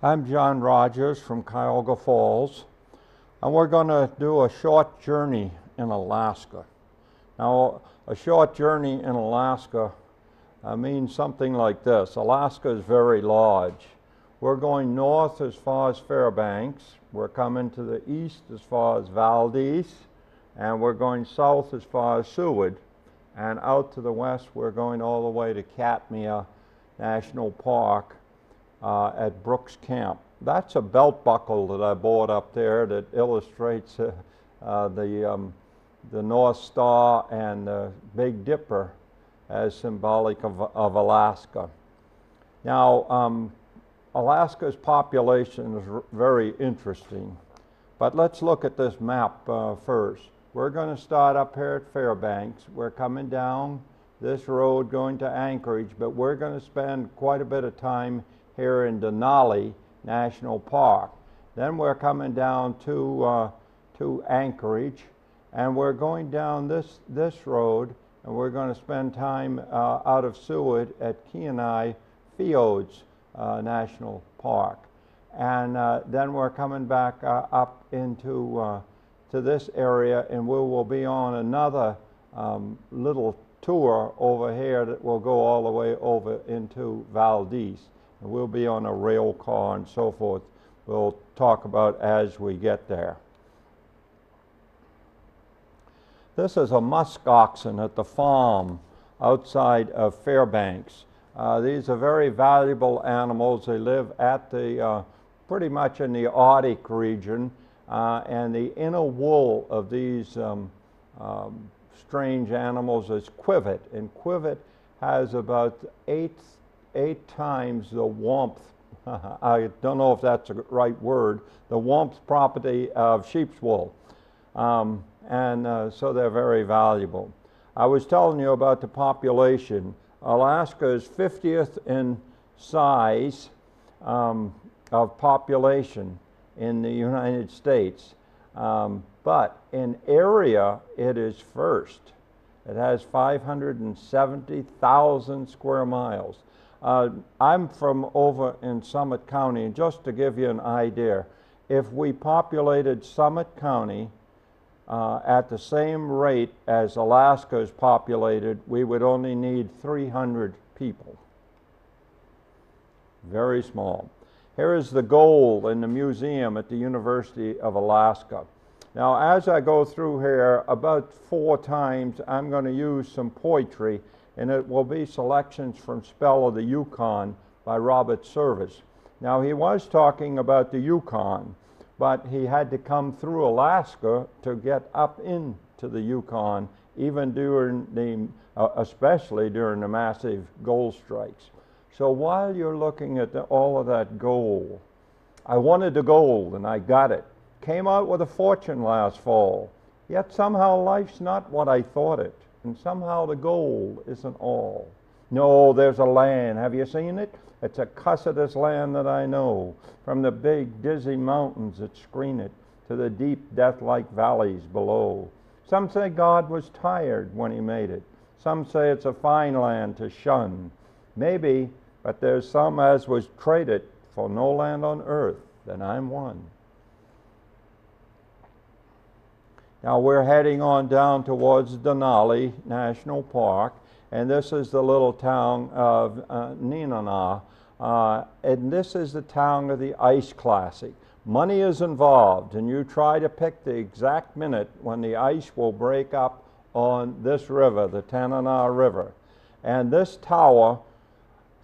I'm John Rodgers from Cuyahoga Falls, and we're going to do a short journey in Alaska. Now, a short journey in Alaska means something like this. Alaska is very large. We're going north as far as Fairbanks, we're coming to the east as far as Valdez, and we're going south as far as Seward, and out to the west we're going all the way to Katmai National Park at Brooks Camp. That's a belt buckle that I bought up there that illustrates the North Star and the Big Dipper as symbolic of Alaska. Now, Alaska's population is very interesting, but let's look at this map first. We're going to start up here at Fairbanks. We're coming down this road going to Anchorage, but we're going to spend quite a bit of time here in Denali National Park. Then we're coming down to Anchorage, and we're going down this road, and we're going to spend time out of Seward at Kenai Fjords National Park. And then we're coming back up into to this area, and we will be on another little tour over here that will go all the way over into Valdez. And we'll be on a rail car and so forth. We'll talk about as we get there. This is a musk oxen at the farm outside of Fairbanks. These are very valuable animals. They live at the pretty much in the Arctic region, and the inner wool of these strange animals is quivet, and quivet has about eight times the warmth, I don't know if that's the right word, the warmth property of sheep's wool. So they're very valuable. I was telling you about the population. Alaska is 50th in size of population in the United States, but in area it is first. It has 570,000 square miles. I'm from over in Summit County, and just to give you an idea, if we populated Summit County at the same rate as Alaska is populated, we would only need 300 people. Very small. Here is the gold in the museum at the University of Alaska. Now, as I go through here, about 4 times I'm going to use some poetry, and it will be selections from Spell of the Yukon by Robert Service. Now, he was talking about the Yukon, but he had to come through Alaska to get up into the Yukon, even during the, especially during the massive gold strikes. So while you're looking at all of that gold, I wanted the gold and I got it. Came out with a fortune last fall, yet somehow life's not what I thought it, and somehow the gold isn't all. No, there's a land, have you seen it? It's a cussedest land that I know, from the big dizzy mountains that screen it to the deep death-like valleys below. Some say God was tired when he made it. Some say it's a fine land to shun. Maybe, but there's some as was traded for no land on earth, then I'm one. Now we're heading on down towards Denali National Park, and this is the little town of Nenana, and this is the town of the Ice Classic. Money is involved, and you try to pick the exact minute when the ice will break up on this river, the Tanana River. And this tower,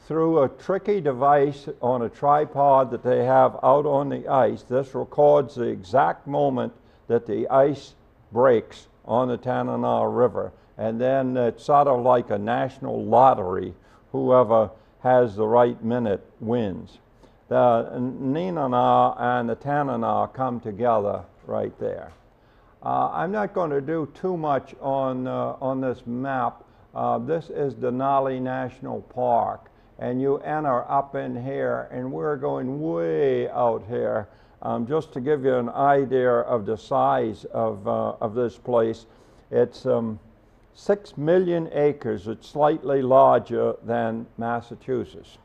through a tricky device on a tripod that they have out on the ice, this records the exact moment that the ice breaks on the Tanana River, and then it's sort of like a national lottery. Whoever has the right minute wins. The Nenana and the Tanana come together right there. I'm not going to do too much on this map. This is Denali National Park, and you enter up in here, and we're going way out here. Just to give you an idea of the size of this place, it's 6 million acres. It's slightly larger than Massachusetts.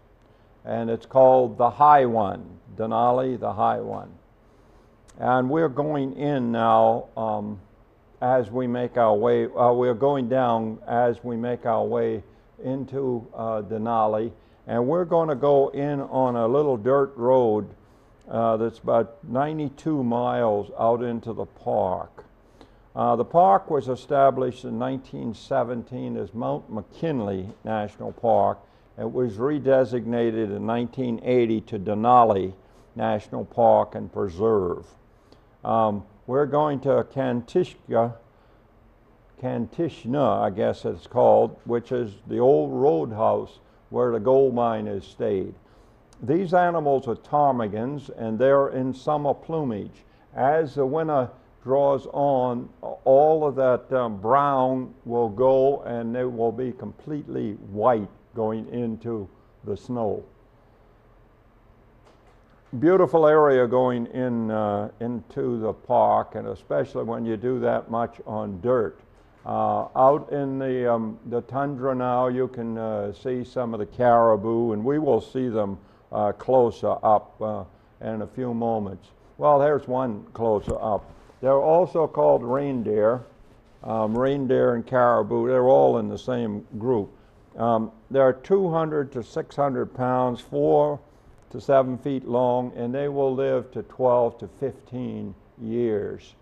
And it's called the High One, Denali, the high one. And we're going in now as we make our way, we're going down as we make our way into Denali, and we're going to go in on a little dirt road that's about 92 miles out into the park. The park was established in 1917 as Mount McKinley National Park. It was redesignated in 1980 to Denali National Park and Preserve. We're going to Kantishna, I guess it's called, which is the old roadhouse where the gold miners stayed. These animals are ptarmigans, and they're in summer plumage. As the winter draws on, all of that brown will go, and they will be completely white going into the snow. Beautiful area going in into the park, and especially when you do that much on dirt. Out in the tundra now, you can see some of the caribou, and we will see them closer up in a few moments. Well, there's one closer up. They're also called reindeer. Reindeer and caribou, they're all in the same group. They're 200 to 600 pounds, 4 to 7 feet long, and they will live to 12 to 15 years.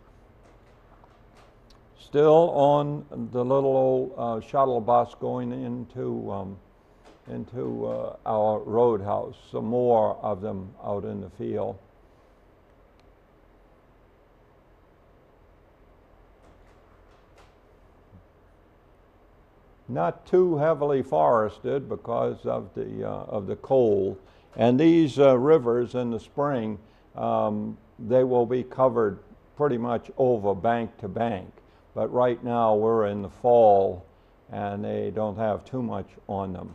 Still on the little old shuttle bus going into our roadhouse. Some more of them out in the field. Not too heavily forested because of the cold. And these rivers in the spring, they will be covered pretty much over bank to bank. But right now we're in the fall and they don't have too much on them.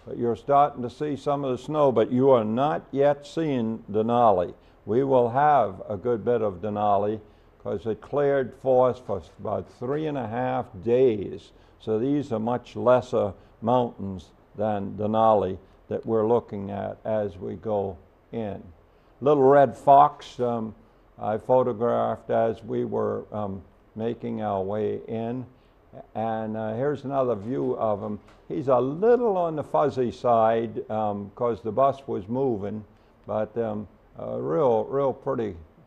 But you're starting to see some of the snow, but you are not yet seeing Denali. We will have a good bit of Denali because it cleared for us for about 3.5 days. So these are much lesser mountains than Denali that we're looking at as we go in. Little red fox I photographed as we were making our way in. And here's another view of him. He's a little on the fuzzy side because the bus was moving, but a real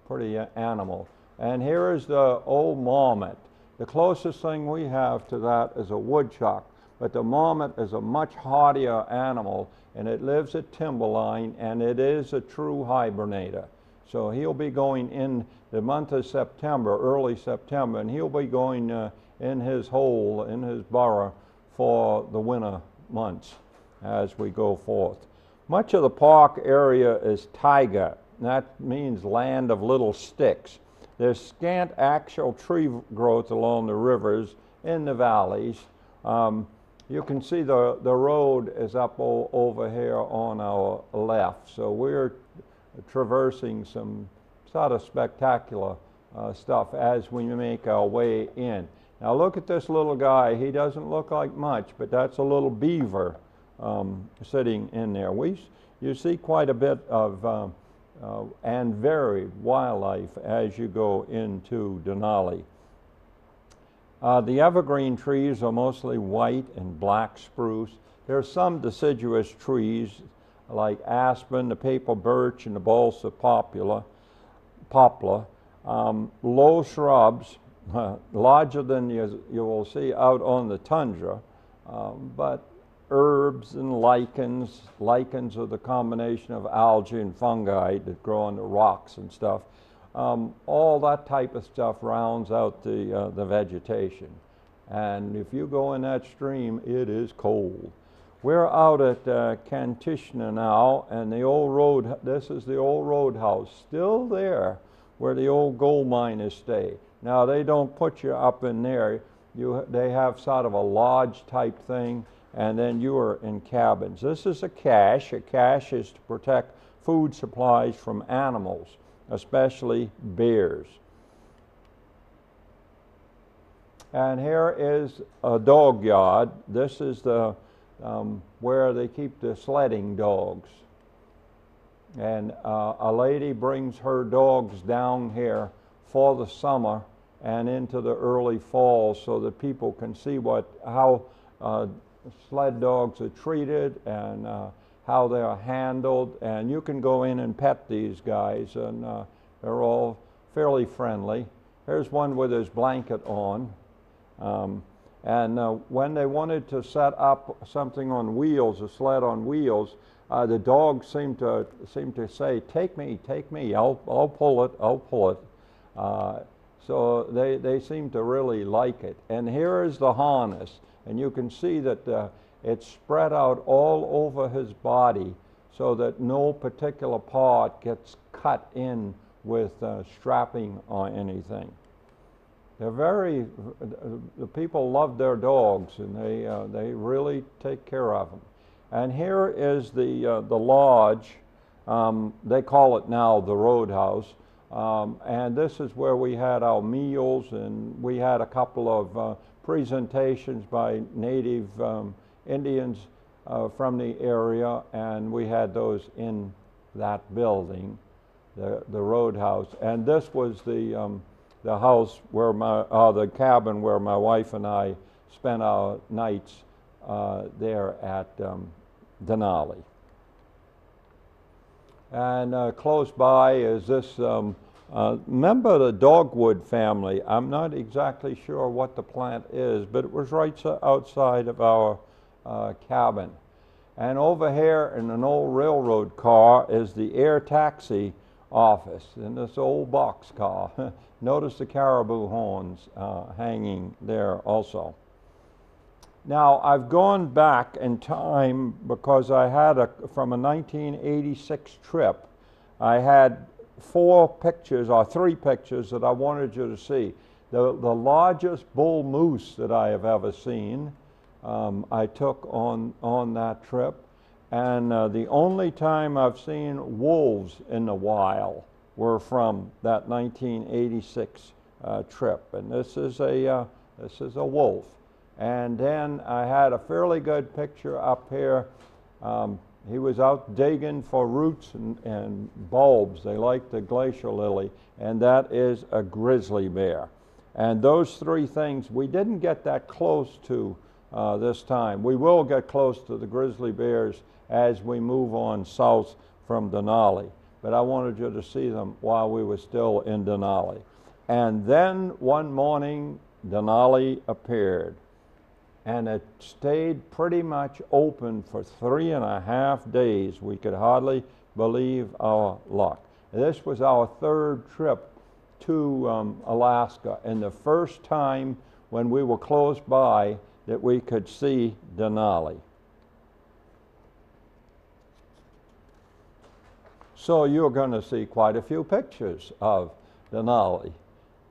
pretty animal. And here is the old marmot. The closest thing we have to that is a woodchuck, but the marmot is a much hardier animal, and it lives at timberline, and it is a true hibernator. So he'll be going in the month of September, early September, and he'll be going in his hole, in his burrow, for the winter months as we go forth. Much of the park area is taiga. That means land of little sticks. There's scant actual tree growth along the rivers in the valleys. You can see the road is up over here on our left. So we're traversing some sort of spectacular stuff as we make our way in. Now look at this little guy. He doesn't look like much, but that's a little beaver sitting in there. You see quite a bit of and varied wildlife as you go into Denali. The evergreen trees are mostly white and black spruce. There are some deciduous trees like aspen, the paper birch, and the balsa poplar. Low shrubs, larger than you will see out on the tundra, but herbs and lichens. Lichens are the combination of algae and fungi that grow on the rocks and stuff. All that type of stuff rounds out the vegetation. And if you go in that stream, it is cold. We're out at Kantishna now, and the old road, this is the old roadhouse, still there where the old gold miners stay. Now they don't put you up in there. They have sort of a lodge type thing, and then you are in cabins. This is a cache. A cache is to protect food supplies from animals, especially bears. And here is a dog yard. This is the where they keep the sledding dogs. And a lady brings her dogs down here for the summer and into the early fall so that people can see how sled dogs are treated and how they're handled. And you can go in and pet these guys, and they're all fairly friendly. Here's one with his blanket on. When they wanted to set up something on wheels, a sled on wheels, the dogs seemed to say, take me, I'll pull it. So they seem to really like it. And here is the harness, and you can see that it's spread out all over his body so that no particular part gets cut in with strapping or anything. The people love their dogs, and they really take care of them. And here is the lodge. They call it now the Roadhouse. And this is where we had our meals, and we had a couple of presentations by native Indians from the area, and we had those in that building, the Roadhouse. And this was the house where the cabin where my wife and I spent our nights there at Denali. And close by is this, remember the dogwood family. I'm not exactly sure what the plant is, but it was right outside of our cabin. And over here in an old railroad car is the air taxi office in this old box car. Notice the caribou horns hanging there also. Now, I've gone back in time because I had from a 1986 trip, I had 3 pictures that I wanted you to see. The largest bull moose that I have ever seen, I took on that trip. And the only time I've seen wolves in the wild were from that 1986 trip. And this is a wolf. And then I had a fairly good picture up here. He was out digging for roots and bulbs. They like the glacier lily, and that is a grizzly bear. And those 3 things we didn't get that close to this time. We will get close to the grizzly bears as we move on south from Denali. But I wanted you to see them while we were still in Denali. And then one morning, Denali appeared. And it stayed pretty much open for 3.5 days. We could hardly believe our luck. This was our 3rd trip to Alaska, and the first time when we were close by that we could see Denali. So you're going to see quite a few pictures of Denali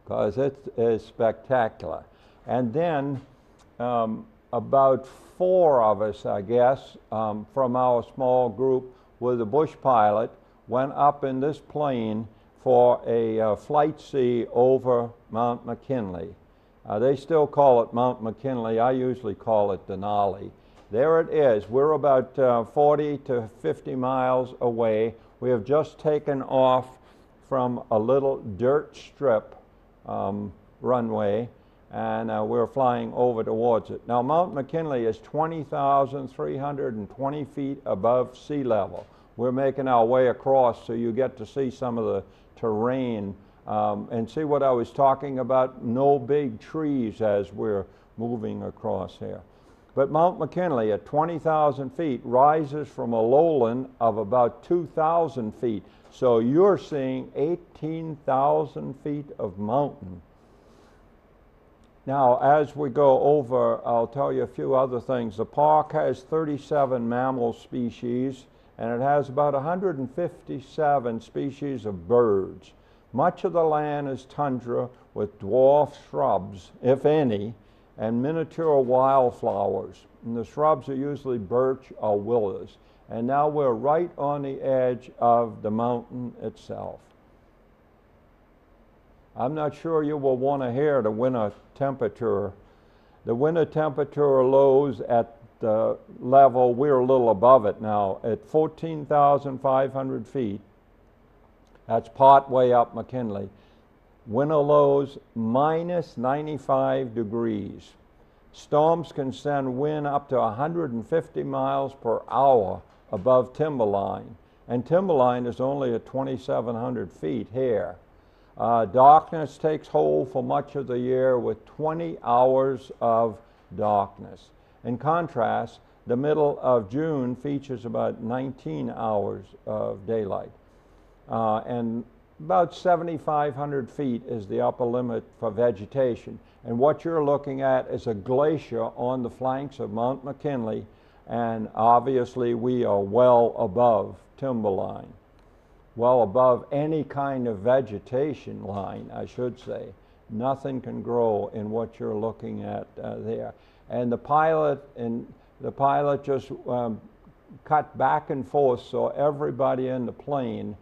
because it is spectacular. And then about 4 of us, I guess, from our small group with a bush pilot went up in this plane for a flight see over Mount McKinley. They still call it Mount McKinley. I usually call it Denali. There it is. We're about 40 to 50 miles away. We have just taken off from a little dirt strip runway, and we're flying over towards it. Now, Mount McKinley is 20,320 feet above sea level. We're making our way across so you get to see some of the terrain and see what I was talking about. No big trees as we're moving across here. But Mount McKinley at 20,000 feet rises from a lowland of about 2,000 feet. So you're seeing 18,000 feet of mountain. Now, as we go over, I'll tell you a few other things. The park has 37 mammal species, and it has about 157 species of birds. Much of the land is tundra with dwarf shrubs, if any, and miniature wildflowers. And the shrubs are usually birch or willows. And now we're right on the edge of the mountain itself. I'm not sure you will want to hear the winter temperature. The winter temperature lows at level, we're a little above it now. At 14,500 feet, that's part way up McKinley, winter lows minus 95 degrees. Storms can send wind up to 150 miles per hour above timberline, and timberline is only at 2,700 feet here. Darkness takes hold for much of the year with 20 hours of darkness. In contrast, the middle of June features about 19 hours of daylight. And about 7,500 feet is the upper limit for vegetation. And what you're looking at is a glacier on the flanks of Mount McKinley, and obviously we are well above timberline, well above any kind of vegetation line, I should say. Nothing can grow in what you're looking at there. And the pilot just cut back and forth, so everybody in the plane,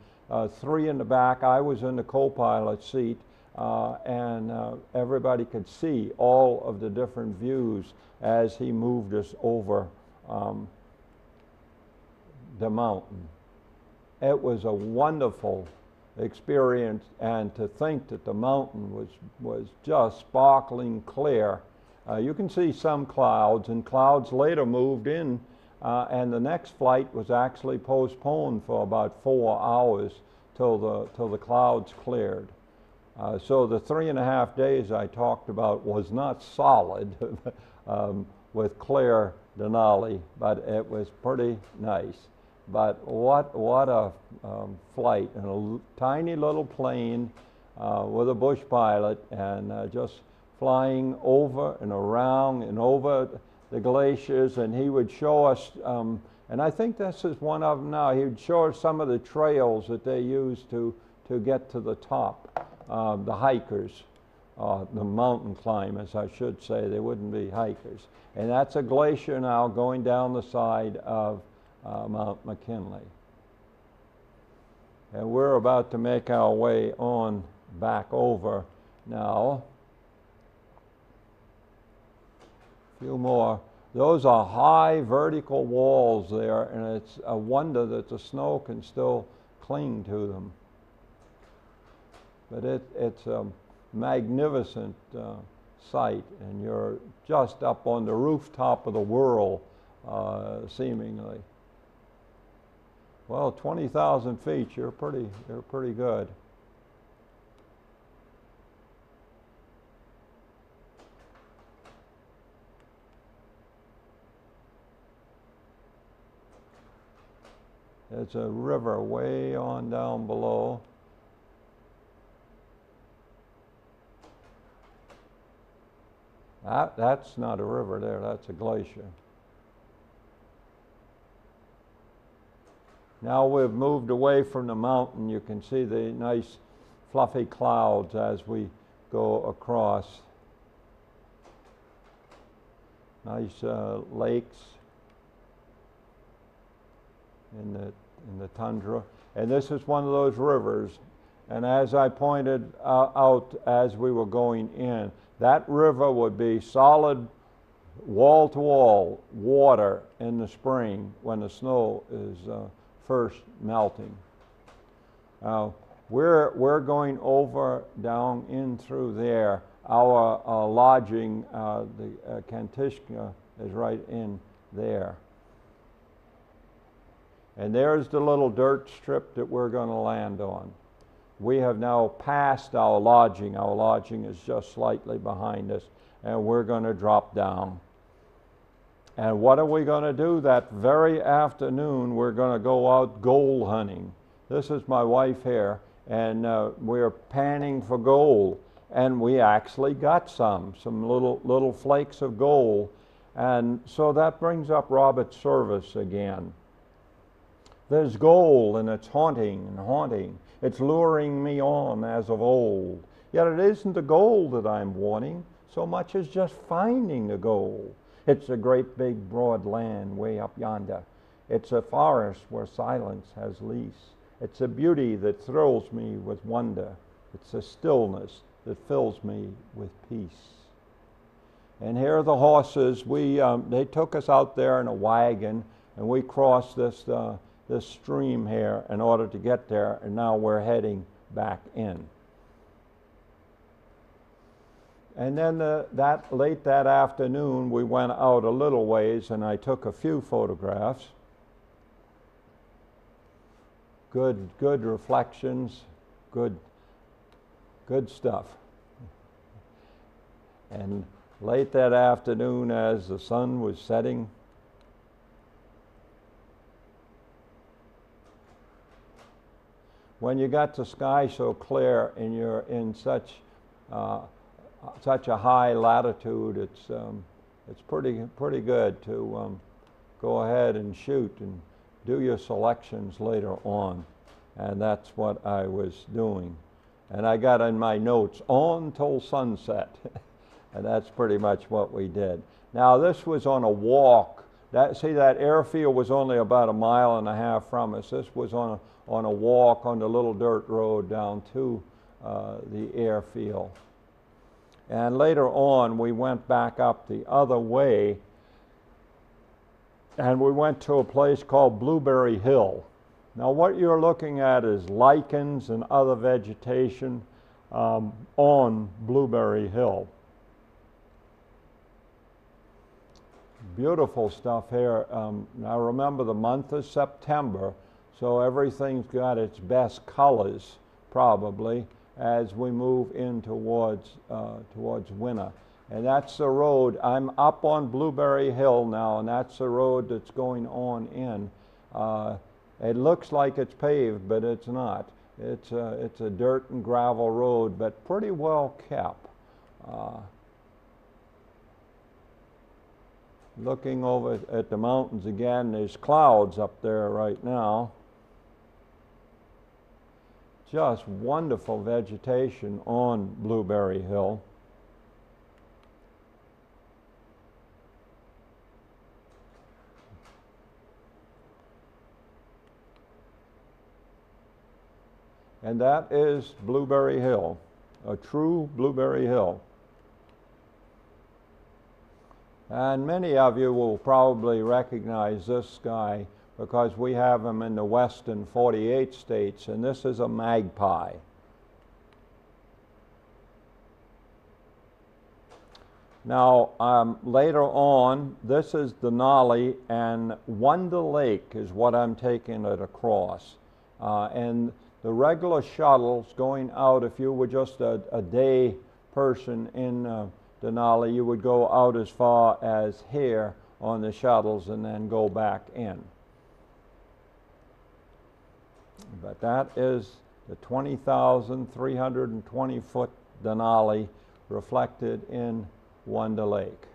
3 in the back, I was in the co-pilot seat, and everybody could see all of the different views as he moved us over the mountain. It was a wonderful experience, and to think that the mountain was just sparkling clear. You can see some clouds, and clouds later moved in, and the next flight was actually postponed for about 4 hours till the clouds cleared. So the 3.5 days I talked about was not solid with clear Denali, but it was pretty nice. But what a flight in a tiny little plane with a bush pilot, and just flying over and around and over the glaciers, and he would show us, and I think this is one of them now, he would show us some of the trails that they use to get to the top, the hikers, the mountain climbers, I should say. They wouldn't be hikers. And that's a glacier now going down the side of Mount McKinley. And we're about to make our way on back over now. A few more. Those are high vertical walls there, and it's a wonder that the snow can still cling to them. But it's a magnificent sight, and you're just up on the rooftop of the world, seemingly. Well, 20,000 feet, you're pretty good. There's a river way on down below. That's not a river there, that's a glacier. Now we've moved away from the mountain. You can see the nice fluffy clouds as we go across. Nice lakes in the tundra. And this is one of those rivers. And as I pointed out as we were going in, that river would be solid wall-to-wall water in the spring when the snow is first melting. We're going over down in through there. Our lodging, the Kantishka, is right in there. And there's the little dirt strip that we're going to land on. We have now passed our lodging. Our lodging is just slightly behind us, and we're going to drop down. And what are we going to do that very afternoon? We're going to go out gold hunting. This is my wife here, and we're panning for gold. And we actually got some little flakes of gold. And so that brings up Robert's service again. There's gold, and it's haunting and haunting. It's luring me on as of old. Yet it isn't the gold that I'm wanting so much as just finding the gold. It's a great big broad land way up yonder. It's a forest where silence has lease. It's a beauty that thrills me with wonder. It's a stillness that fills me with peace. And here are the horses. They took us out there in a wagon, and we crossed this stream here in order to get there, and now we're heading back in. And then late that afternoon, we went out a little ways, and I took a few photographs. Good reflections, good stuff. And late that afternoon, as the sun was setting, when you got the sky so clear and you're in such a high latitude, it's pretty good to go ahead and shoot and do your selections later on. And that's what I was doing. And I got in my notes, on till sunset. And that's pretty much what we did. Now this was on a walk. See, that airfield was only about 1.5 miles from us. This was on a walk on the little dirt road down to the airfield. And later on, we went back up the other way, and we went to a place called Blueberry Hill. Now what you're looking at is lichens and other vegetation on Blueberry Hill. Beautiful stuff here. Now remember, the month is September, so everything's got its best colors probably as we move in towards winter. And that's the road. I'm up on Blueberry Hill now, and that's the road that's going on in. It looks like it's paved, but it's not. It's a dirt and gravel road, but pretty well kept. Looking over at the mountains again, there's clouds up there right now. Just wonderful vegetation on Blueberry Hill. And that is Blueberry Hill, a true Blueberry Hill. And many of you will probably recognize this guy because we have him in the western 48 states, and this is a magpie. Now, later on, this is Denali, and Wonder Lake is what I'm taking it across. And the regular shuttles going out, if you were just a day person in Denali, you would go out as far as here on the shuttles and then go back in. But that is the 20,320 foot Denali reflected in Wonder Lake.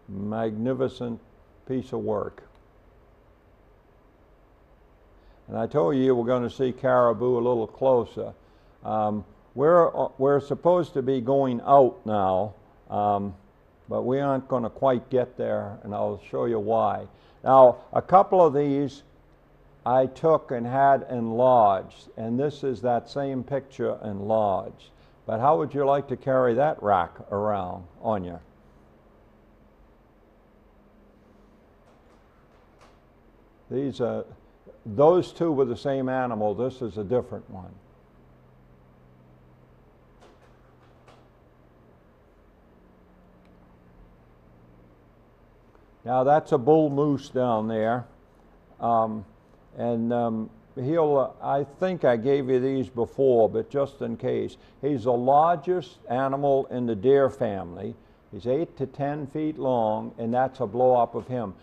Magnificent piece of work. And I told you we're going to see caribou a little closer. We're supposed to be going out now, but we aren't going to quite get there, and I'll show you why. Now, a couple of these I took and had enlarged, and this is that same picture enlarged. But how would you like to carry that rack around on you? Those two were the same animal. This is a different one. Now that's a bull moose down there. I think I gave you these before, but just in case. He's the largest animal in the deer family. He's 8 to 10 feet long, and that's a blow-up of him.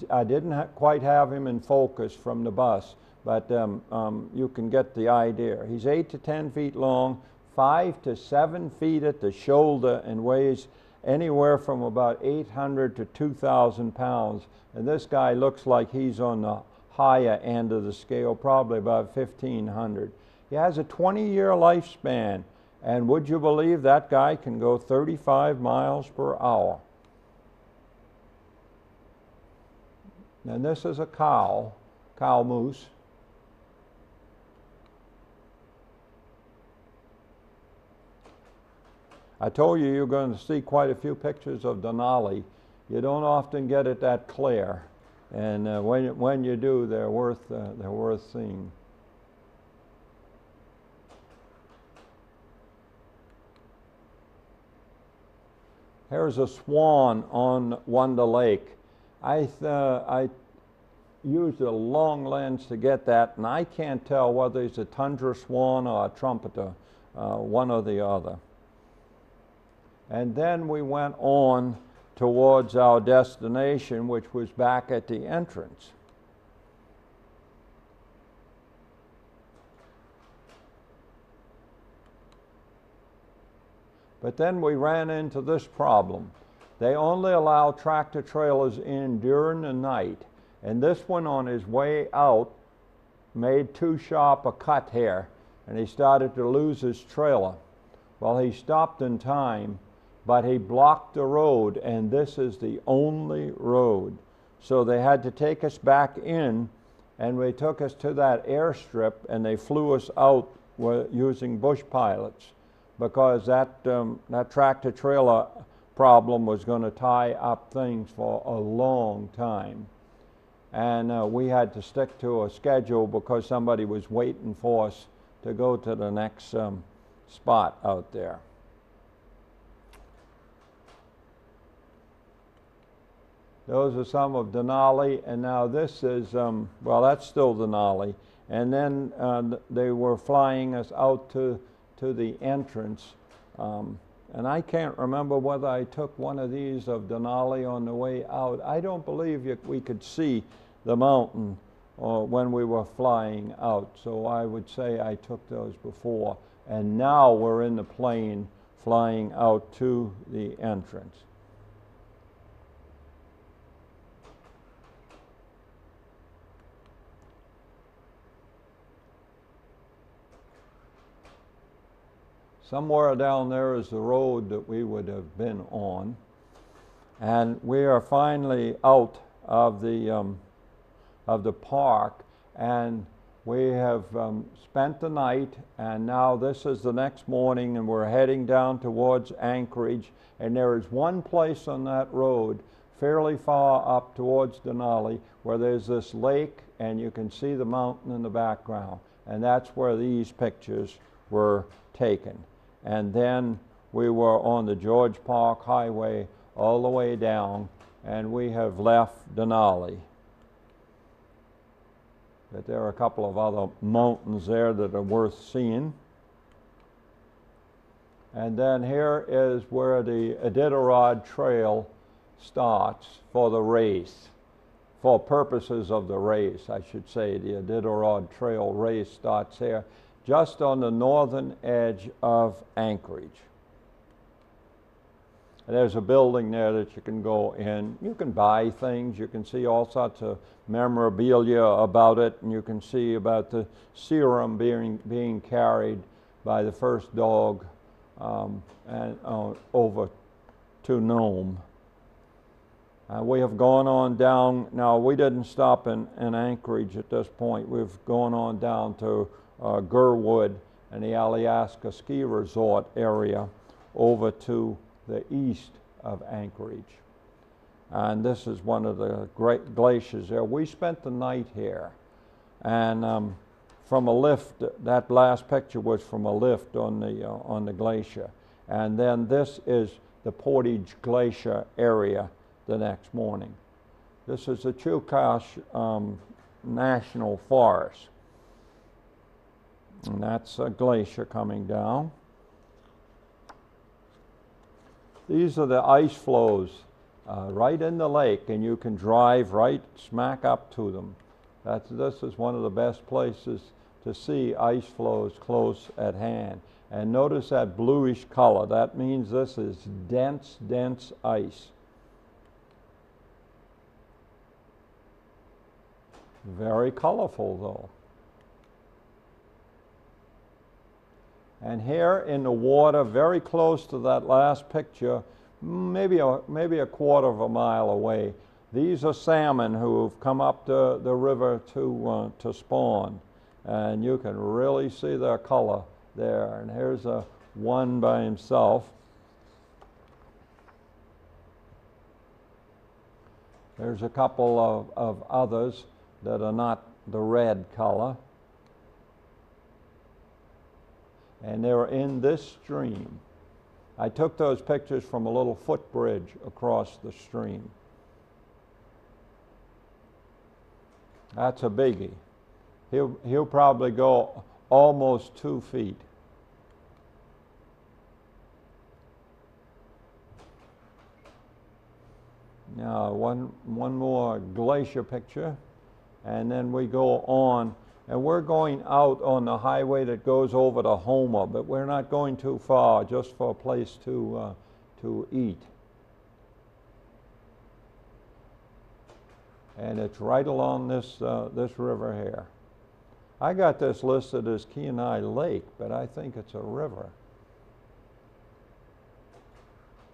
I didn't quite have him in focus from the bus, but you can get the idea. He's 8 to 10 feet long, 5 to 7 feet at the shoulder, and weighs anywhere from about 800 to 2,000 pounds. And this guy looks like he's on the higher end of the scale, probably about 1,500. He has a 20-year lifespan, and would you believe that guy can go 35 miles per hour? And this is a cow moose. I told you you're going to see quite a few pictures of Denali. You don't often get it that clear, and when you do, they're worth seeing. Here's a swan on Wonder Lake. I used a long lens to get that, and I can't tell whether it's a tundra swan or a trumpeter, one or the other. And then we went on towards our destination, which was back at the entrance. But then we ran into this problem. They only allow tractor trailers in during the night, and this one on his way out made too sharp a cut here, and he started to lose his trailer. Well, he stopped in time, but he blocked the road, and this is the only road. So they had to take us back in, and they took us to that airstrip, and they flew us out using bush pilots, because that tractor trailer problem was going to tie up things for a long time. And we had to stick to a schedule because somebody was waiting for us to go to the next spot out there. Those are some of Denali, and now this is, well, that's still Denali. And then they were flying us out to the entrance. And I can't remember whether I took one of these of Denali on the way out. I don't believe we could see the mountain when we were flying out. So I would say I took those before. And now we're in the plane flying out to the entrance. Somewhere down there is the road that we would have been on. And we are finally out of the park, and we have spent the night, and now this is the next morning, and we're heading down towards Anchorage. And there is one place on that road fairly far up towards Denali where there's this lake, and you can see the mountain in the background, and that's where these pictures were taken. And then we were on the George Park Highway all the way down, and we have left Denali. But there are a couple of other mountains there that are worth seeing. And then here is where the Iditarod Trail starts for the race. For purposes of the race, I should say, the Iditarod Trail race starts here, just on the northern edge of Anchorage. There's a building there that you can go in. You can buy things. You can see all sorts of memorabilia about it, and you can see about the serum being carried by the first dog over to Nome. We have gone on down. Now, we didn't stop in Anchorage at this point. We've gone on down to Gurwood and the Alaska Ski Resort area over to the east of Anchorage. And this is one of the great glaciers there. We spent the night here, and from a lift, that last picture was from a lift on the glacier. And then this is the Portage Glacier area the next morning. This is the Chukash National Forest. And that's a glacier coming down. These are the ice flows right in the lake, and you can drive right smack up to them. This is one of the best places to see ice flows close at hand. And notice that bluish color. That means this is dense, dense ice. Very colorful, though. And here in the water, very close to that last picture, maybe a quarter of a mile away, these are salmon who've come up the river to spawn. And you can really see their color there. And here's one by himself. There's a couple of others that are not the red color. And they're in this stream. I took those pictures from a little footbridge across the stream. That's a biggie. He'll probably go almost 2 feet. Now one more glacier picture, and then we go on, and we're going out on the highway that goes over to Homer, but we're not going too far, just for a place to eat. And it's right along this river here. I got this listed as Kenai Lake, but I think it's a river.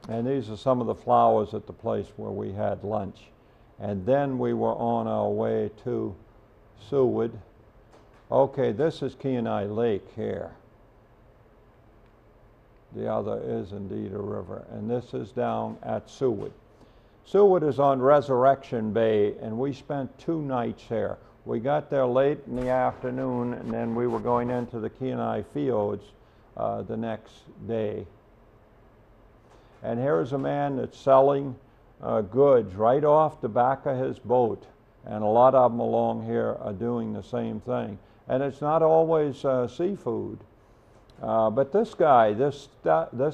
And these are some of the flowers at the place where we had lunch. And then we were on our way to Seward. Okay, this is Kenai Lake here. The other is indeed a river. And this is down at Seward. Seward is on Resurrection Bay, and we spent 2 nights there. We got there late in the afternoon, and then we were going into the Kenai Fields the next day. And here's a man that's selling goods right off the back of his boat. And a lot of them along here are doing the same thing. And it's not always seafood. But this guy, this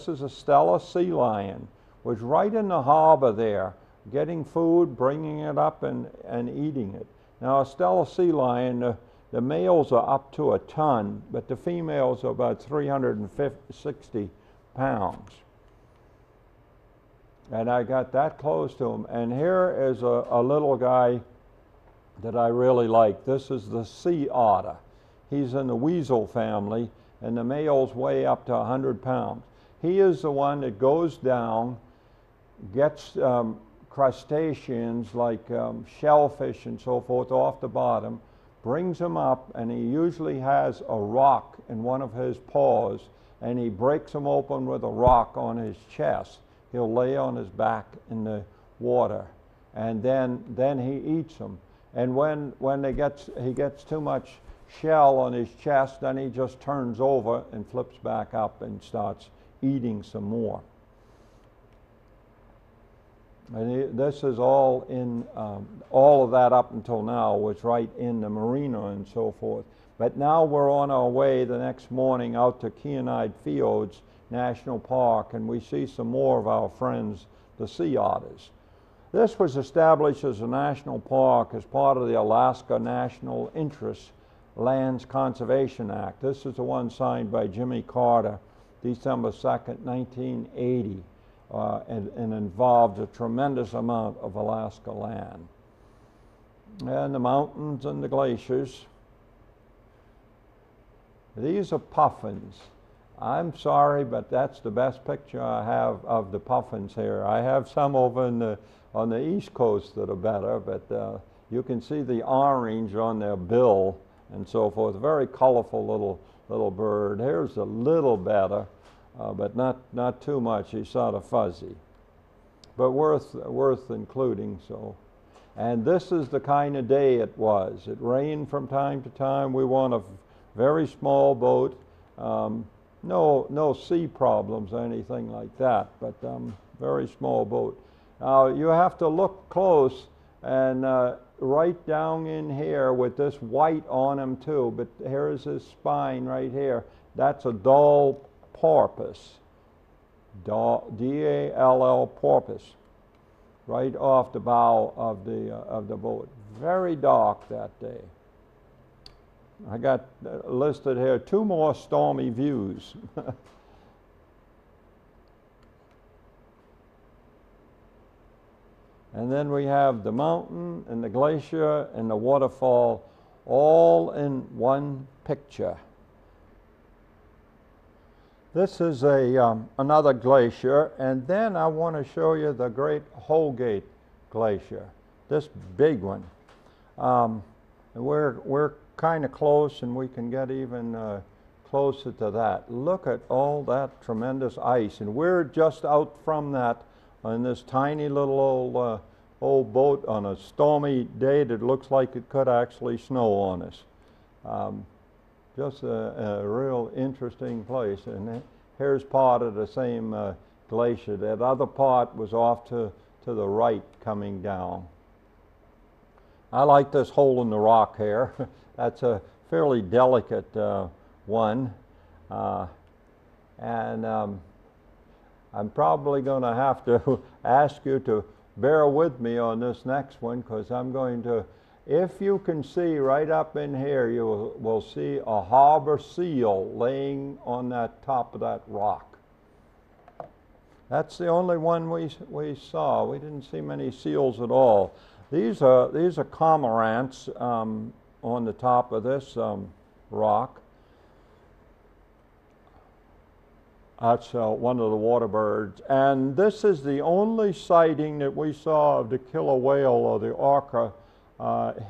is a Stella sea lion, was right in the harbor there, getting food, bringing it up and eating it. Now a Stella sea lion, the males are up to 1 ton, but the females are about 360 pounds. And I got that close to him. And here is a little guy that I really like. This is the sea otter. He's in the weasel family, and the males weigh up to 100 pounds. He is the one that goes down, gets crustaceans like shellfish and so forth off the bottom, brings them up, and he usually has a rock in one of his paws, and he breaks them open with a rock on his chest. He'll lay on his back in the water, and then he eats them. And when he gets too much shell on his chest, then he just turns over and flips back up and starts eating some more. And this is all in, all of that up until now was right in the marina and so forth. But now we're on our way the next morning out to Kenai Fields National Park, and we see some more of our friends, the sea otters. This was established as a national park as part of the Alaska National Interest Lands Conservation Act. This is the one signed by Jimmy Carter, December 2nd, 1980, and involved a tremendous amount of Alaska land. And the mountains and the glaciers. These are puffins. I'm sorry, but that's the best picture I have of the puffins here. I have some over on the East Coast that are better, but you can see the orange on their bill and so forth. Very colorful little bird. Here's a little better, but not too much. He's sort of fuzzy, but worth including. So, and this is the kind of day it was. It rained from time to time. We were on a very small boat. No sea problems or anything like that, but very small boat. Now you have to look close, and right down in here with this white on him too, but here's his spine right here. That's a Dall porpoise, D-A-L-L porpoise, right off the bow of the boat. Very dark that day. I got listed here 2 more stormy views. And then we have the mountain and the glacier and the waterfall all in one picture. This is another glacier, and then I want to show you the Great Holgate Glacier, this big one. We're kind of close, and we can get even closer to that. Look at all that tremendous ice, and we're just out from that on this tiny little old old boat on a stormy day that looks like it could actually snow on us. Just a real interesting place. And here's part of the same glacier. That other part was off to the right coming down. I like this hole in the rock here. That's a fairly delicate one. And I'm probably going to have to ask you to bear with me on this next one, because I'm going to, if you can see right up in here, you will see a harbor seal laying on that top of that rock. That's the only one we saw. We didn't see many seals at all. These are cormorants on the top of this rock. That's one of the water birds. And this is the only sighting that we saw of the killer whale or the orca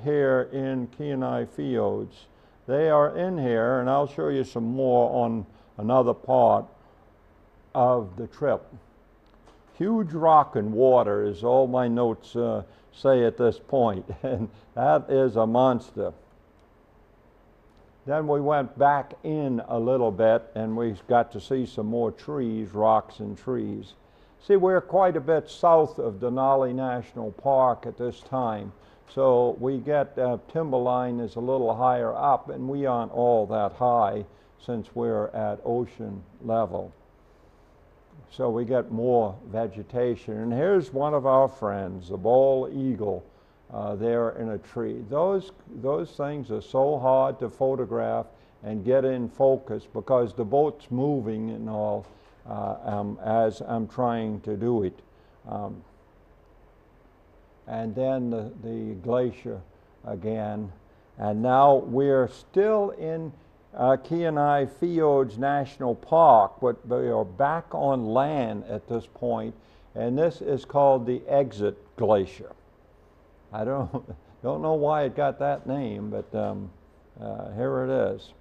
here in Kenai Fjords. They are in here, and I'll show you some more on another part of the trip. Huge rock and water is all my notes say at this point, and that is a monster. Then we went back in a little bit, and we got to see some more trees, rocks and trees. See, we're quite a bit south of Denali National Park at this time, so we get timberline is a little higher up, and we aren't all that high since we're at ocean level. So we get more vegetation. And here's one of our friends, the bald eagle, there in a tree. Those things are so hard to photograph and get in focus because the boat's moving and all as I'm trying to do it. And then the glacier again. And now we're still in Kenai Fjords National Park, but we are back on land at this point, and this is called the Exit Glacier. I don't know why it got that name, but here it is.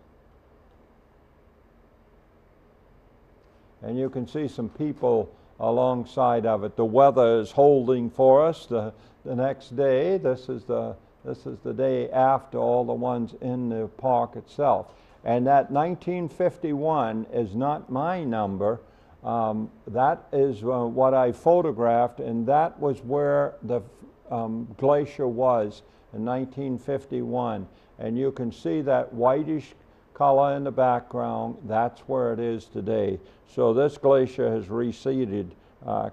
And you can see some people alongside of it. The weather is holding for us the next day. This is the day after all the ones in the park itself. And that 1951 is not my number. That is what I photographed, and that was where the glacier was in 1951. And you can see that whitish color in the background. That's where it is today. So this glacier has receded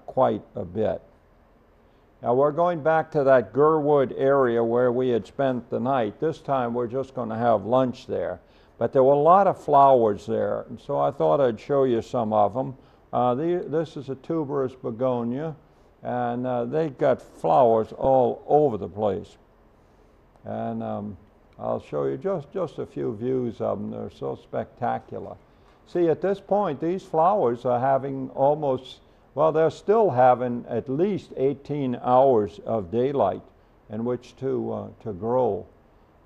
quite a bit. Now we're going back to that Gurwood area where we had spent the night. This time we're just going to have lunch there. But there were a lot of flowers there, and so I thought I'd show you some of them. This is a tuberous begonia, and they've got flowers all over the place. And I'll show you just a few views of them. They're so spectacular. See, at this point, these flowers are having almost, well, they're still having at least 18 hours of daylight in which to grow.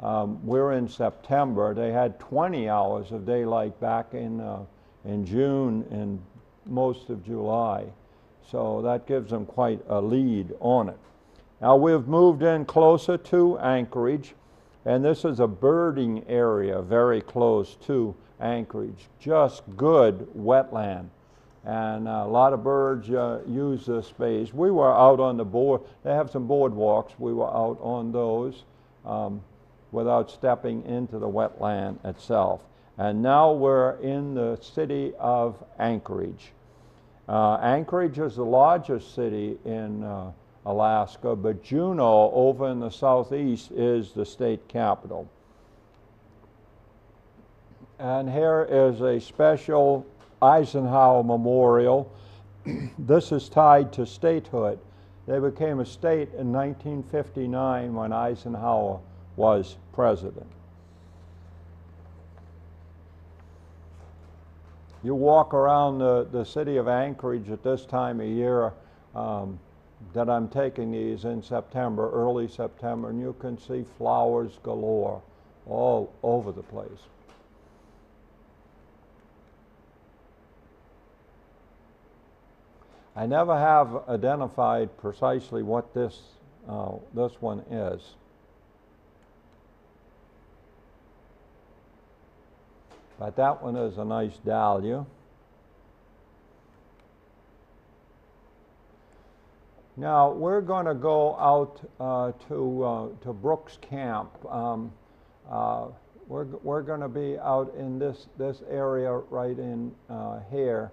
We're in September. They had 20 hours of daylight back in June and most of July. So that gives them quite a lead on it. Now we've moved in closer to Anchorage, and this is a birding area very close to Anchorage. Just good wetland. And a lot of birds use this space. We were out on the board. They have some boardwalks. We were out on those. Without stepping into the wetland itself. And now we're in the city of Anchorage. Anchorage is the largest city in Alaska, but Juneau over in the southeast is the state capital. And here is a special Eisenhower Memorial. This is tied to statehood. They became a state in 1959 when Eisenhower was president. You walk around the city of Anchorage at this time of year that I'm taking these in September, early September, and you can see flowers galore all over the place. I never have identified precisely what this this one is. But that one is a nice dahlia. Now we're going to go out to Brooks Camp. We're going to be out in this area right in here.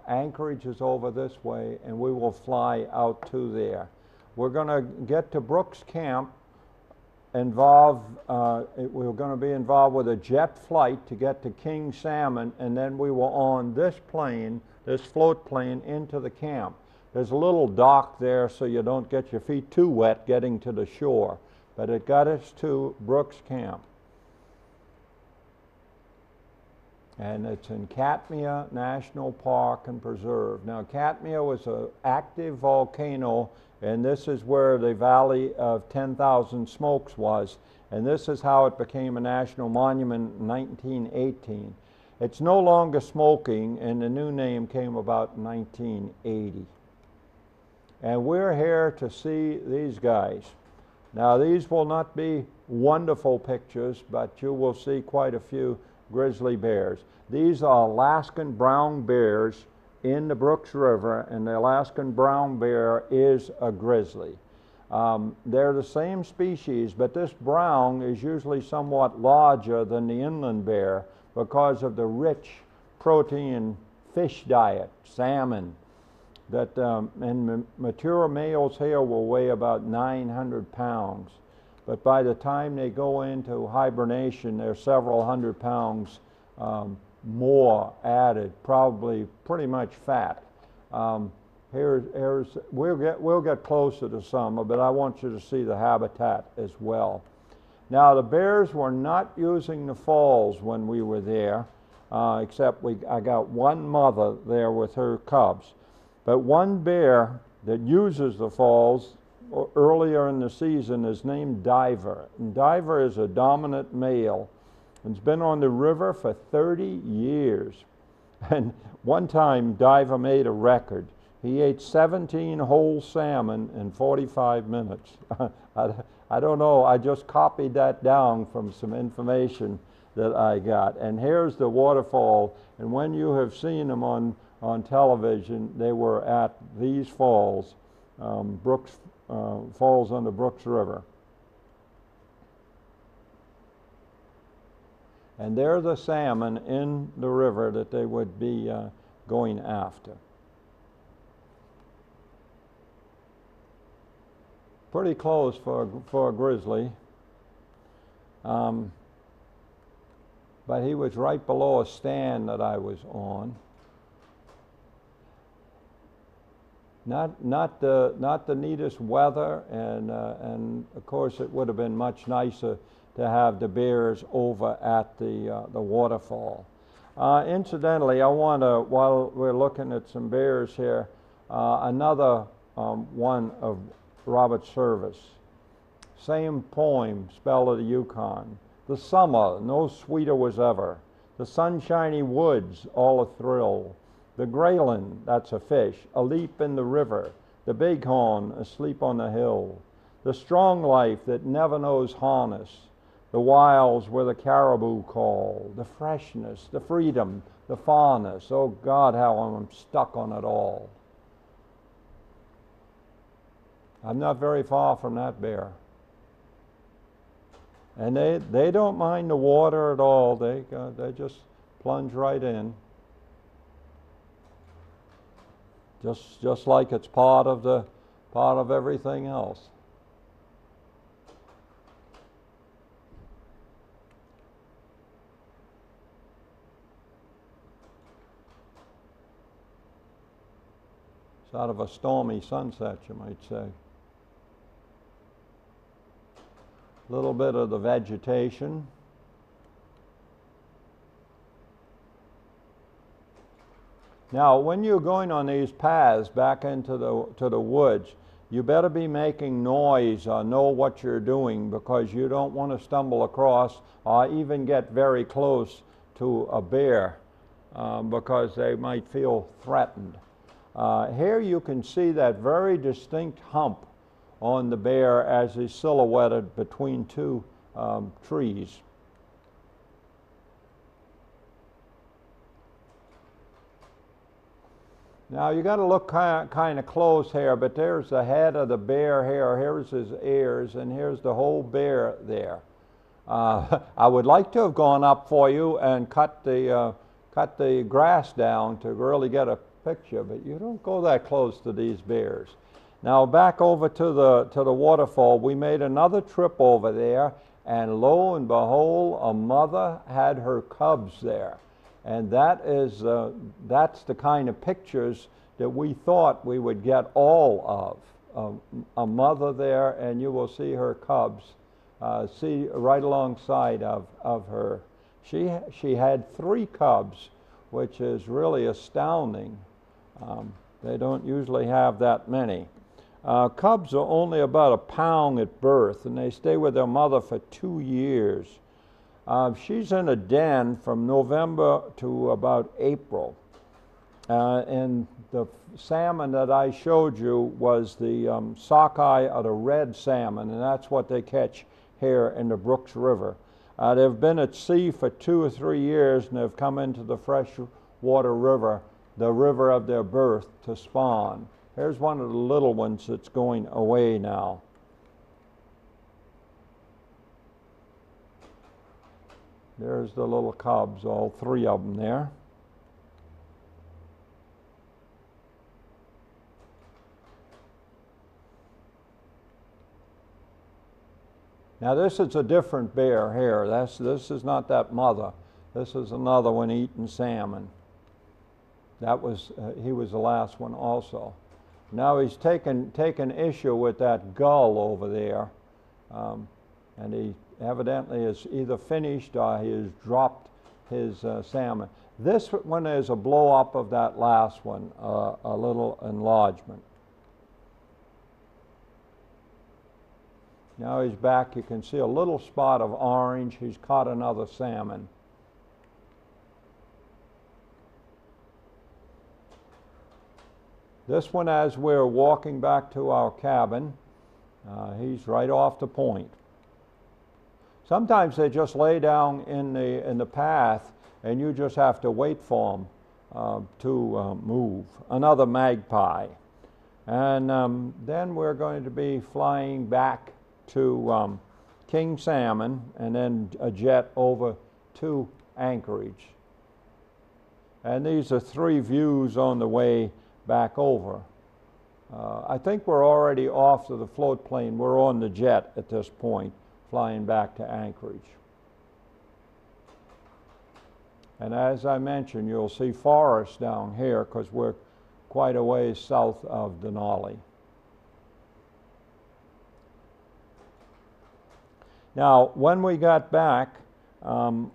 Anchorage is over this way, and we will fly out to there. We're going to get to Brooks Camp. We're going to be involved with a jet flight to get to King Salmon, and then we will on this plane, this float plane, into the camp. There's a little dock there so you don't get your feet too wet getting to the shore, but it got us to Brooks Camp. And it's in Katmai National Park and Preserve. Now, Katmai was an active volcano, and this is where the Valley of 10,000 Smokes was. And this is how it became a national monument in 1918. It's no longer smoking, and the new name came about in 1980. And we're here to see these guys. Now, these will not be wonderful pictures, but you will see quite a few grizzly bears. These are Alaskan brown bears in the Brooks River, and the Alaskan brown bear is a grizzly. They're the same species, but this brown is usually somewhat larger than the inland bear because of the rich protein fish diet, salmon, that and mature males here will weigh about 900 pounds. But by the time they go into hibernation, they're several hundred pounds more added, probably pretty much fat. We'll get closer to some, but I want you to see the habitat as well. Now, the bears were not using the falls when we were there, except I got one mother there with her cubs. But one bear that uses the falls earlier in the season is named Diver. And Diver is a dominant male and has been on the river for 30 years. And one time Diver made a record. He ate 17 whole salmon in 45 minutes. I don't know, I just copied that down from some information that I got. And here's the waterfall, and when you have seen them on television, they were at these falls, falls on the Brooks River. And they're the salmon in the river that they would be going after. Pretty close for a grizzly. But he was right below a stand that I was on. Not the neatest weather, and of course it would have been much nicer to have the bears over at the waterfall. Incidentally, I want to, while we're looking at some bears here, another one of Robert Service. Same poem, Spell of the Yukon. The summer, no sweeter was ever. The sunshiny woods, all athrill. The grayling, that's a fish, a leap in the river. The bighorn, asleep on the hill. The strong life that never knows harness. The wilds where the caribou call. The freshness, the freedom, the farness. Oh God, how I'm stuck on it all. I'm not very far from that bear. And they don't mind the water at all. They just plunge right in. Just like it's part of everything else. It's out of a stormy sunset, you might say. A little bit of the vegetation. Now, when you're going on these paths back into the woods, you better be making noise or know what you're doing, because you don't want to stumble across or even get very close to a bear because they might feel threatened. Here you can see that very distinct hump on the bear as he's silhouetted between two trees. Now you got to look kind of close here, but there's the head of the bear here, here's his ears, and here's the whole bear there. I would like to have gone up for you and cut the grass down to really get a picture, but you don't go that close to these bears. Now back over to the waterfall, we made another trip over there, and lo and behold, a mother had her cubs there. And that's the kind of pictures that we thought we would get all of. A mother there, and you will see her cubs. See right alongside of her. She had 3 cubs, which is really astounding. They don't usually have that many. Cubs are only about a pound at birth, and they stay with their mother for 2 years. She's in a den from November to about April. And the salmon that I showed you was the sockeye or the red salmon, and that's what they catch here in the Brooks River. They've been at sea for 2 or 3 years, and they've come into the freshwater river, the river of their birth, to spawn. Here's one of the little ones that's going away now. There's the little cubs, all 3 of them there. Now this is a different bear here. This is not that mother. This is another one eating salmon. That was he was the last one also. Now he's taken issue with that gull over there, and he evidently is either finished or he has dropped his salmon. This one is a blow up of that last one, a little enlargement. Now he's back. You can see a little spot of orange. He's caught another salmon. This one, as we're walking back to our cabin, he's right off the point. Sometimes they just lay down in the path, and you just have to wait for them to move. Another magpie. And then we're going to be flying back to King Salmon, and then a jet over to Anchorage. And these are 3 views on the way back over. I think we're already off to the float plane. We're on the jet at this point, flying back to Anchorage. And as I mentioned, you'll see forests down here because we're quite a ways south of Denali. Now, when we got back,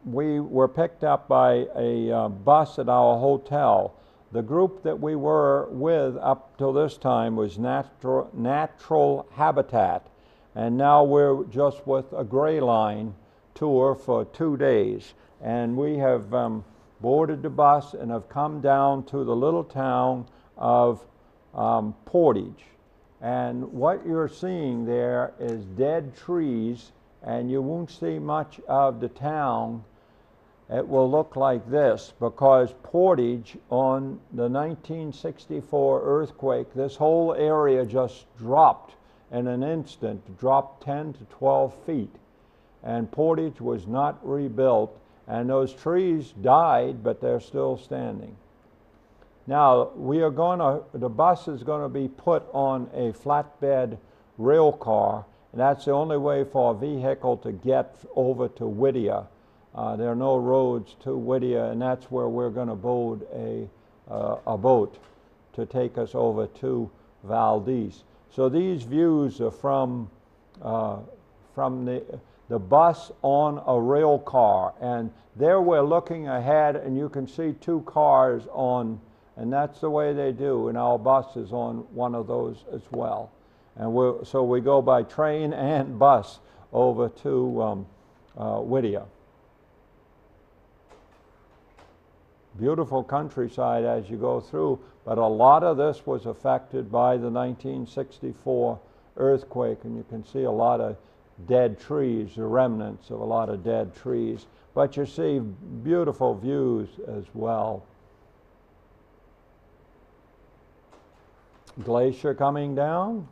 we were picked up by a bus at our hotel. The group that we were with up till this time was Natural Habitat, and now we're just with a Gray Line tour for 2 days. And we have boarded the bus and have come down to the little town of Portage. And what you're seeing there is dead trees, and you won't see much of the town. It will look like this because Portage, on the 1964 earthquake, this whole area just dropped in an instant, dropped 10 to 12 feet. And Portage was not rebuilt, and those trees died, but they're still standing. Now, the bus is going to be put on a flatbed rail car, and that's the only way for a vehicle to get over to Whittier. There are no roads to Whittier, and that's where we're going to board a boat to take us over to Valdez. So these views are from the bus on a rail car, and there we're looking ahead, and you can see 2 cars on, and that's the way they do, and our bus is on one of those as well. And so we go by train and bus over to Whittier. Beautiful countryside as you go through, but a lot of this was affected by the 1964 earthquake, and you can see a lot of dead trees, the remnants of a lot of dead trees. But you see beautiful views as well. Glacier coming down.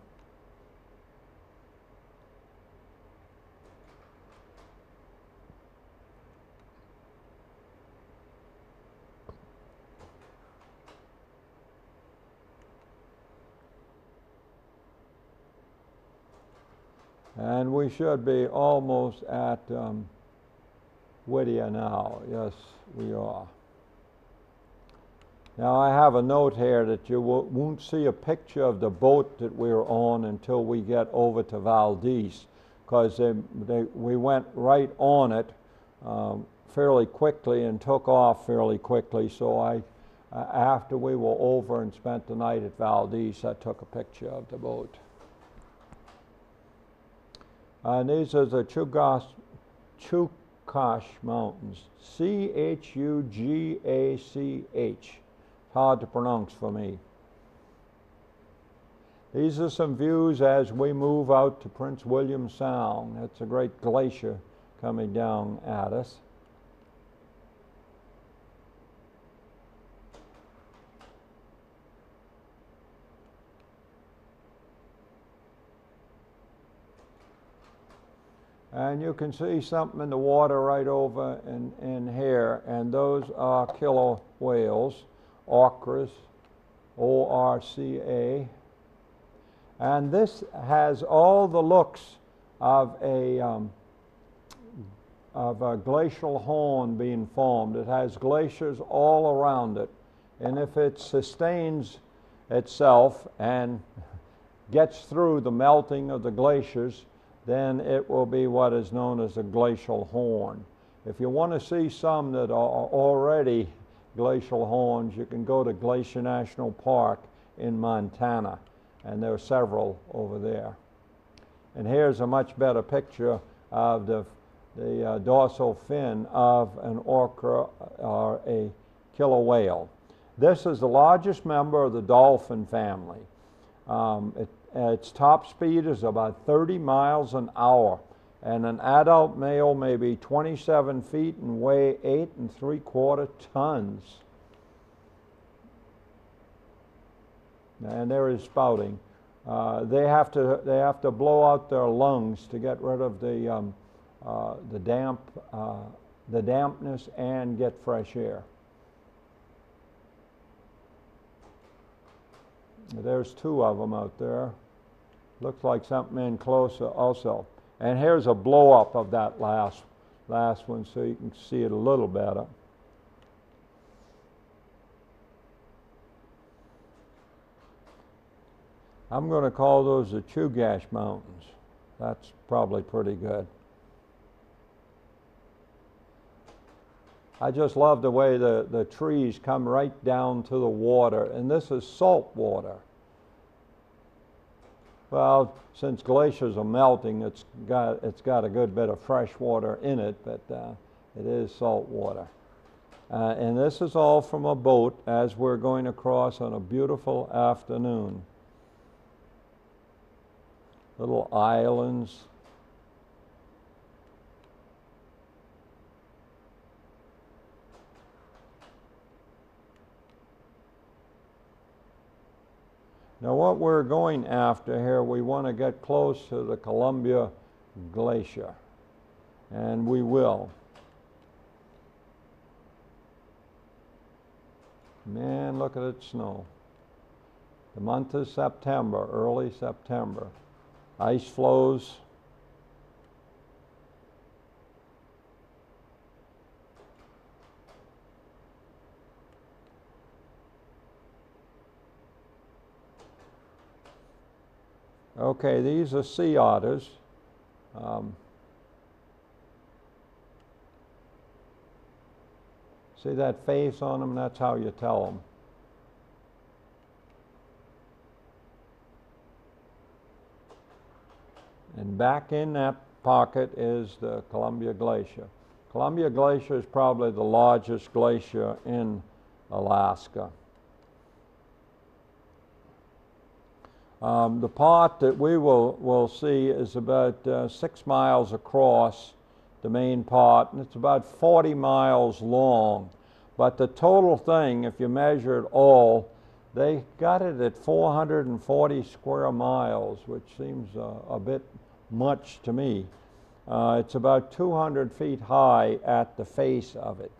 And we should be almost at Whittier now. Yes, we are. Now I have a note here that you won't see a picture of the boat that we're on until we get over to Valdez, because we went right on it fairly quickly and took off fairly quickly. So after we were over and spent the night at Valdez, I took a picture of the boat. And these are the Chugach Mountains, Chugach. Hard to pronounce for me. These are some views as we move out to Prince William Sound. That's a great glacier coming down at us. And you can see something in the water right over in here, and those are killer whales, orcas, O-R-C-A. And this has all the looks of a glacial horn being formed. It has glaciers all around it, and if it sustains itself and gets through the melting of the glaciers, then it will be what is known as a glacial horn. If you want to see some that are already glacial horns, you can go to Glacier National Park in Montana, and there are several over there. And here's a much better picture of the dorsal fin of an orca or a killer whale. This is the largest member of the dolphin family. Its top speed is about 30 miles an hour, and an adult male may be 27 feet and weigh 8 3/4 tons. And there is spouting. They have to blow out their lungs to get rid of the dampness and get fresh air. There's two of them out there. Looks like something in closer also. And here's a blow up of that last one, so you can see it a little better. I'm going to call those the Chugach Mountains. That's probably pretty good. I just love the way the trees come right down to the water, and this is salt water. Well, since glaciers are melting, it's got a good bit of fresh water in it, but it is salt water. And this is all from a boat as we're going across on a beautiful afternoon. Little islands. Now what we're going after here, we want to get close to the Columbia Glacier, and we will. Man, look at it snow. The month is September, early September. Ice flows. Okay, these are sea otters. See that face on them? That's how you tell them. And back in that pocket is the Columbia Glacier. Columbia Glacier is probably the largest glacier in Alaska. The part that we will see is about 6 miles across, the main part, and it's about 40 miles long. But the total thing, if you measure it all, they got it at 440 square miles, which seems a bit much to me. It's about 200 feet high at the face of it.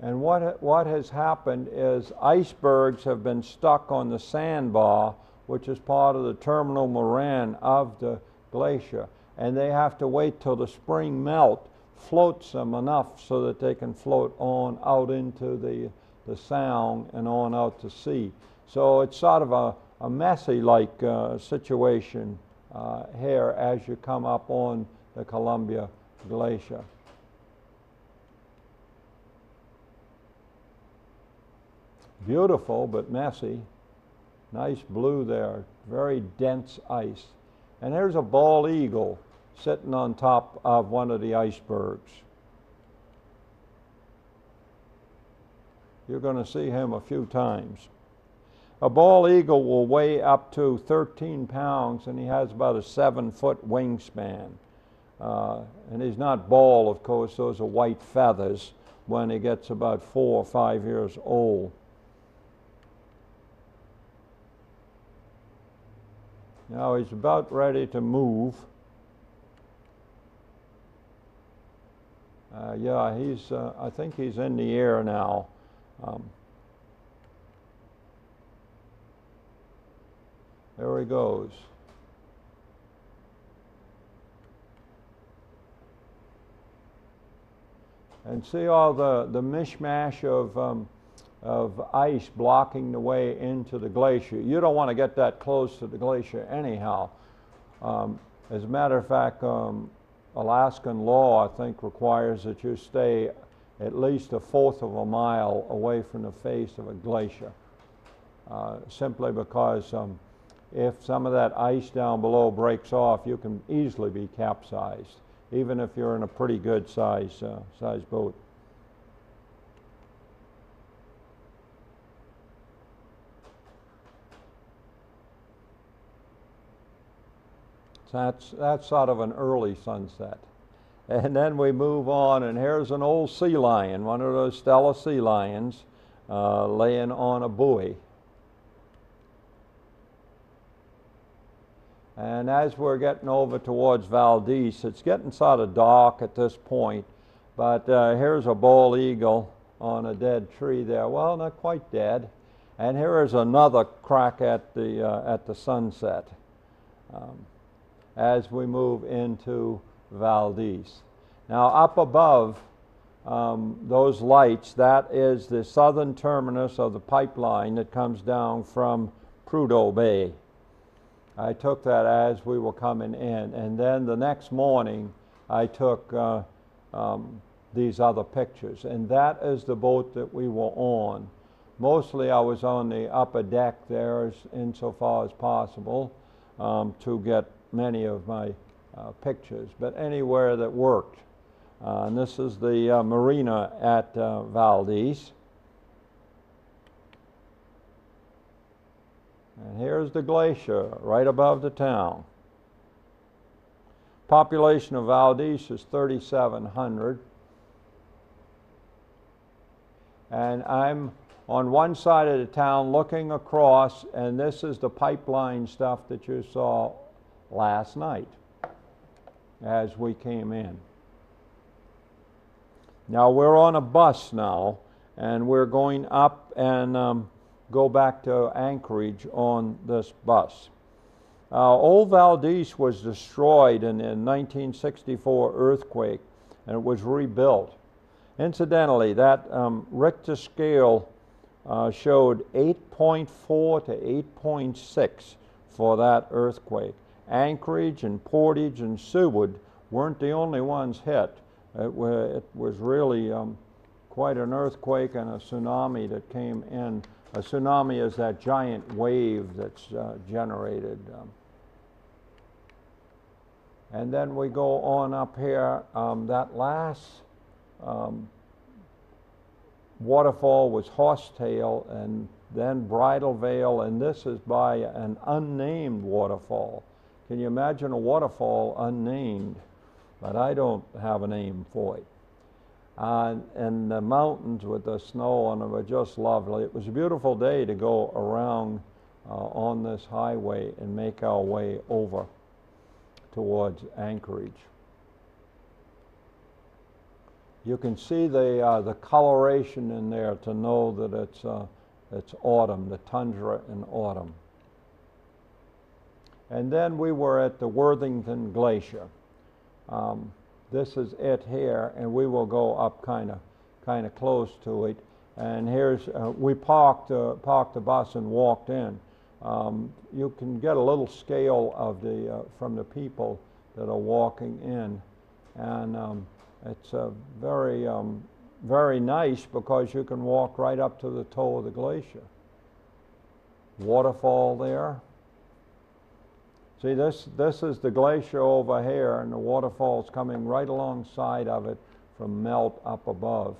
And what has happened is icebergs have been stuck on the sandbar, which is part of the terminal moraine of the glacier. And they have to wait till the spring melt floats them enough so that they can float on out into the sound and on out to sea. So it's sort of a messy-like situation here as you come up on the Columbia Glacier. Beautiful, but messy. Nice blue there, very dense ice. And there's a bald eagle sitting on top of one of the icebergs. You're going to see him a few times. A bald eagle will weigh up to 13 pounds, and he has about a 7-foot wingspan. And he's not bald, of course. Those are white feathers when he gets about 4 or 5 years old. Now he's about ready to move. Yeah, I think he's in the air now. There he goes. And see all the mishmash of ice blocking the way into the glacier. You don't want to get that close to the glacier anyhow. As a matter of fact, Alaskan law, I think, requires that you stay at least 1/4 of a mile away from the face of a glacier, simply because if some of that ice down below breaks off, you can easily be capsized, even if you're in a pretty good size boat. So that's sort of an early sunset. And then we move on, and here's an old sea lion, one of those Stella sea lions, laying on a buoy. And as we're getting over towards Valdez, it's getting sort of dark at this point, but here's a bald eagle on a dead tree there. Well, not quite dead. And here is another crack at the sunset as we move into Valdez. Now up above those lights, that is the southern terminus of the pipeline that comes down from Prudhoe Bay. I took that as we were coming in, and then the next morning I took these other pictures, and that is the boat that we were on. Mostly I was on the upper deck there insofar as possible to get many of my pictures, but anywhere that worked. And this is the marina at Valdez. And here's the glacier right above the town. Population of Valdez is 3,700. And I'm on one side of the town looking across, and this is the pipeline stuff that you saw last night as we came in. Now we're on a bus now, and we're going up and go back to Anchorage on this bus. Old Valdez was destroyed in the 1964 earthquake, and it was rebuilt. Incidentally, that Richter scale showed 8.4 to 8.6 for that earthquake. Anchorage and Portage and Seward weren't the only ones hit. It was really quite an earthquake and a tsunami that came in. A tsunami is that giant wave that's generated. And then we go on up here. That last waterfall was Horsetail, and then Bridal Veil, and this is by an unnamed waterfall. Can you imagine a waterfall unnamed? But I don't have a name for it. And the mountains with the snow on them were just lovely. It was a beautiful day to go around on this highway and make our way over towards Anchorage. You can see the coloration in there to know that it's autumn, the tundra in autumn. And then we were at the Worthington Glacier. This is it here, and we will go up kind of close to it. And here's we parked the bus and walked in. You can get a little scale of from the people that are walking in, and it's very nice because you can walk right up to the toe of the glacier. Waterfall there. See, this is the glacier over here, and the waterfall's coming right alongside of it from melt up above.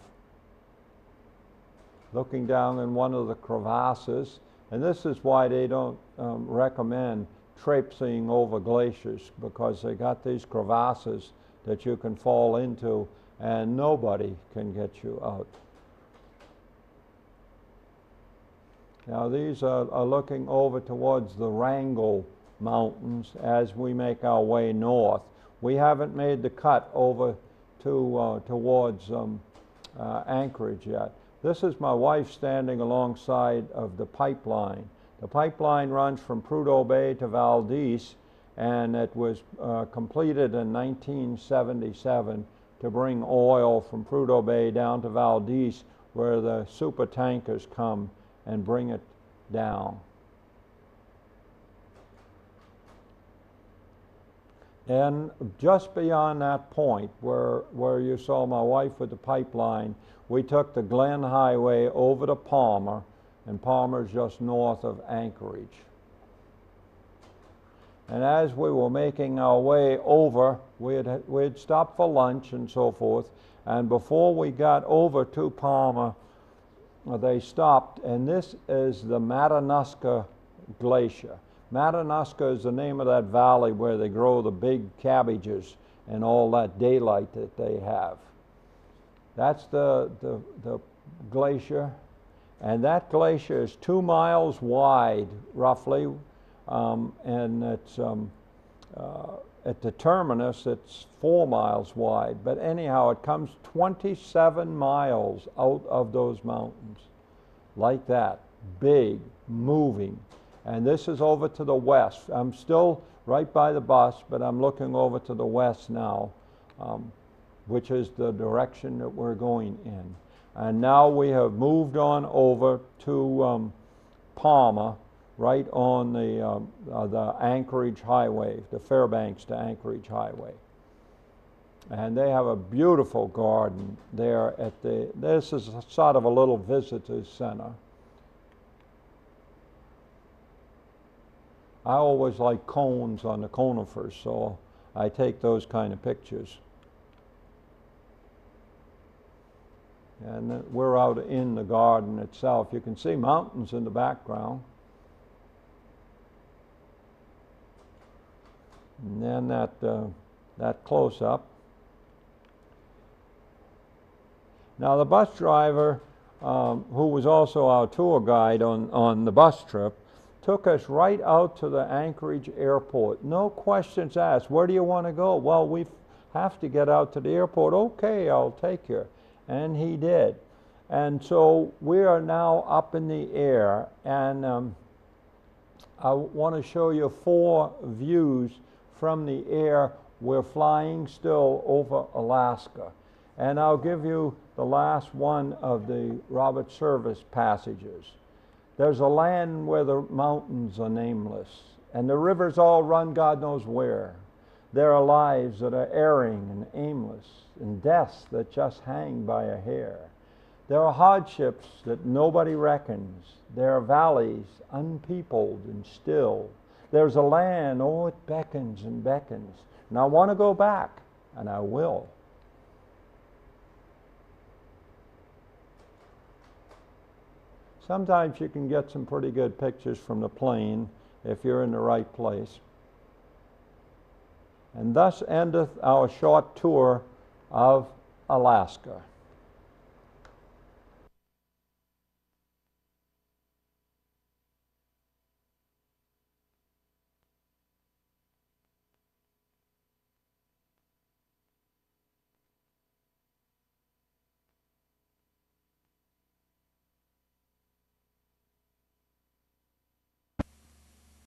Looking down in one of the crevasses, and this is why they don't recommend traipsing over glaciers, because they got these crevasses that you can fall into and nobody can get you out. Now these are looking over towards the Wrangell Mountains as we make our way north. We haven't made the cut over towards Anchorage yet. This is my wife standing alongside of the pipeline. The pipeline runs from Prudhoe Bay to Valdez, and it was completed in 1977 to bring oil from Prudhoe Bay down to Valdez, where the super tankers come and bring it down. And just beyond that point where you saw my wife with the pipeline, we took the Glen Highway over to Palmer, and Palmer's just north of Anchorage. And as we were making our way over, we had stopped for lunch and so forth, and before we got over to Palmer, they stopped, and this is the Matanuska Glacier. Matanuska is the name of that valley where they grow the big cabbages and all that daylight that they have. That's the glacier, and that glacier is 2 miles wide, roughly, and it's at the terminus it's 4 miles wide. But anyhow, it comes 27 miles out of those mountains, like that, big, moving. And this is over to the west. I'm still right by the bus, but I'm looking over to the west now, which is the direction that we're going in. And now we have moved on over to Palmer, right on the Anchorage Highway, the Fairbanks to Anchorage Highway. And they have a beautiful garden there this is sort of a little visitor's center. I always like cones on the conifers, so I take those kind of pictures. And we're out in the garden itself. You can see mountains in the background. And then that close-up. Now the bus driver, who was also our tour guide on the bus trip, took us right out to the Anchorage airport. No questions asked. Where do you want to go? Well, we have to get out to the airport. Okay, I'll take you. And he did. And so we are now up in the air, and I want to show you 4 views from the air. We're flying still over Alaska. And I'll give you the last one of the Robert Service passages. There's a land where the mountains are nameless, and the rivers all run God knows where. There are lives that are erring and aimless, and deaths that just hang by a hair. There are hardships that nobody reckons. There are valleys unpeopled and still. There's a land, oh, it beckons and beckons. And I want to go back, and I will. sometimes you can get some pretty good pictures from the plane if you're in the right place. And thus endeth our short tour of Alaska.